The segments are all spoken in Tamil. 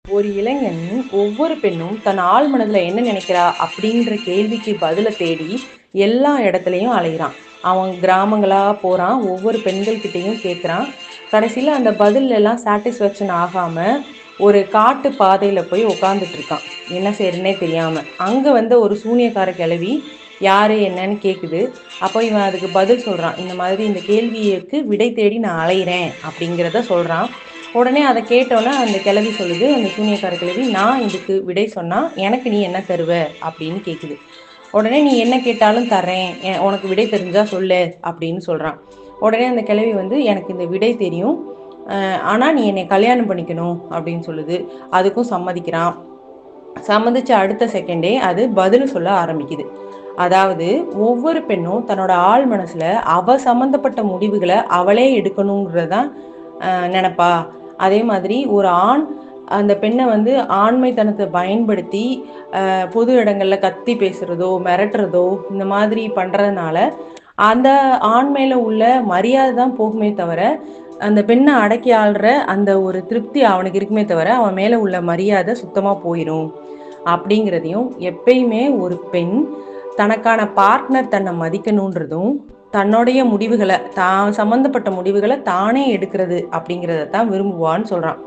ஒரு இளைஞன் ஒவ்வொரு பெண்ணும் தன் ஆழ் மனதுல என்ன நினைக்கிறா அப்படின்ற கேள்விக்கு பதிலை தேடி எல்லா இடத்துலையும் அலைகிறான். அவன் கிராமங்களா போறான், ஒவ்வொரு பெண்கள் கிட்டேயும் கேட்குறான். கடைசியில் அந்த பதில் எல்லாம் சாட்டிஸ்ஃபேக்ஷன் ஆகாம ஒரு காட்டு பாதையில போய் உக்காந்துட்டு இருக்கான். என்ன செய்யறதுனே தெரியாம அங்க வந்து ஒரு சூனியக்கார கிளவி யாரு என்னன்னு கேக்குது. அப்போ இவன் அதுக்கு பதில் சொல்றான். இந்த மாதிரி இந்த கேள்விக்கு விடை தேடி நான் அலையிறேன் அப்படிங்கிறத சொல்றான். உடனே அதை கேட்டோன்னே அந்த கிளவி சொல்லுது, அந்த சூனியக்கார கிளவி, நான் இதுக்கு விடை சொன்னா எனக்கு நீ என்ன தருவ அப்படின்னு கேட்குது. உடனே நீ என்ன கேட்டாலும் தர்றேன், உனக்கு விடை தெரிஞ்சா சொல்லு அப்படின்னு சொல்றான். உடனே அந்த கிளவி வந்து எனக்கு இந்த விடை தெரியும், ஆனா நீ என்னை கல்யாணம் பண்ணிக்கணும் அப்படின்னு சொல்லுது. அதுக்கும் சம்மதிக்கிறான். சம்மதிச்ச அடுத்த செகண்டே அது பதில் சொல்ல ஆரம்பிக்குது. அதாவது ஒவ்வொரு பெண்ணும் தன்னோட ஆழ் மனசுல அவ சம்பந்தப்பட்ட முடிவுகளை அவளே எடுக்கணுங்கிறதான் நினைப்பா. அதே மாதிரி ஒரு ஆண் அந்த பெண்ணை வந்து ஆண்மைத்தனத்தை பயன்படுத்தி பொது இடங்கள்ல கத்தி பேசுறதோ மிரட்டுறதோ இந்த மாதிரி பண்றதுனால அந்த ஆண் மேல உள்ள மரியாதை தான் போகுமே தவிர, அந்த பெண்ணை அடக்கி ஆள்ற அந்த ஒரு திருப்தி அவனுக்கு இருக்குமே தவிர அவன் மேல உள்ள மரியாதை சுத்தமா போயிடும். அப்படிங்கிறதையும், எப்பயுமே ஒரு பெண் தனக்கான பார்ட்னர் தன்னை மதிக்கணுன்றதும், தன்னுடைய முடிவுகளை தான் சம்பந்தப்பட்ட முடிவுகளை தானே எடுக்கிறது அப்படிங்கிறத தான் விரும்புவான்னு சொல்றான்.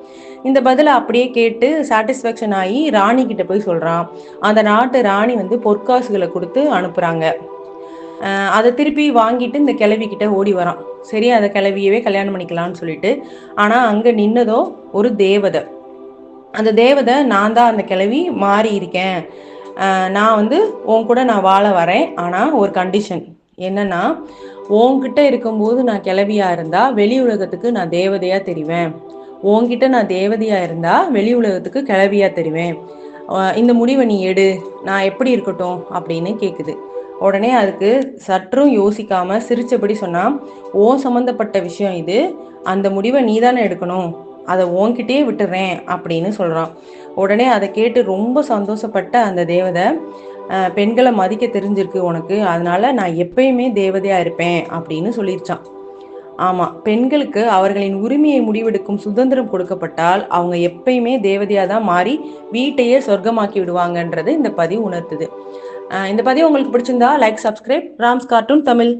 இந்த பதிலை அப்படியே கேட்டு சாட்டிஸ்ஃபேக்ஷன் ஆகி ராணி கிட்ட போய் சொல்றான். அந்த நாட்டு ராணி வந்து பொற்காசுகளை கொடுத்து அனுப்புறாங்க. அதை திருப்பி வாங்கிட்டு இந்த கிளவி கிட்ட ஓடி வரான். சரி, அதை கிளவியவே கல்யாணம் பண்ணிக்கலாம்னு சொல்லிட்டு. ஆனா அங்க நின்னதோ ஒரு தேவதை. அந்த தேவதை, நான் தான் அந்த கிளவி, மாறி இருக்கேன், நான் வந்து உன் கூட நான் வாழ வரேன், ஆனா ஒரு கண்டிஷன் என்னன்னா, உன்கிட்ட இருக்கும்போது நான் கிளவியா இருந்தா வெளி உலகத்துக்கு நான் தேவதையா தெரிவேன், உன்கிட்ட நான் தேவதையா இருந்தா வெளி உலகத்துக்கு கிளவியா தெரிவேன், இந்த முடிவை நீ எடு, நான் எப்படி இருக்கட்டும் அப்படின்னு கேக்குது. உடனே அதுக்கு சற்றும் யோசிக்காம சிரிச்சபடி சொன்னா, ஓ சம்பந்தப்பட்ட விஷயம் இது, அந்த முடிவை நீ தானே எடுக்கணும், அதை உன்கிட்டயே விட்டுறேன் அப்படின்னு சொல்றான். உடனே அதை கேட்டு ரொம்ப சந்தோஷப்பட்ட அந்த தேவதை, பெண்களை மதிக்க தெரிஞ்சிருக்கு உனக்கு, அதனால நான் எப்பயுமே தேவதையா இருப்பேன் அப்படின்னு சொல்லிருச்சான். ஆமா, பெண்களுக்கு அவர்களின் உரிமையை முடிவெடுக்கும் சுதந்திரம் கொடுக்கப்பட்டால் அவங்க எப்பயுமே தேவதையா தான் மாறி வீட்டையே சொர்க்கமாக்கி விடுவாங்கன்றது இந்த பதிவு உணர்த்துது. இந்த பதிவு உங்களுக்கு பிடிச்சிருந்தா like, subscribe. Rams cartoon Tamil.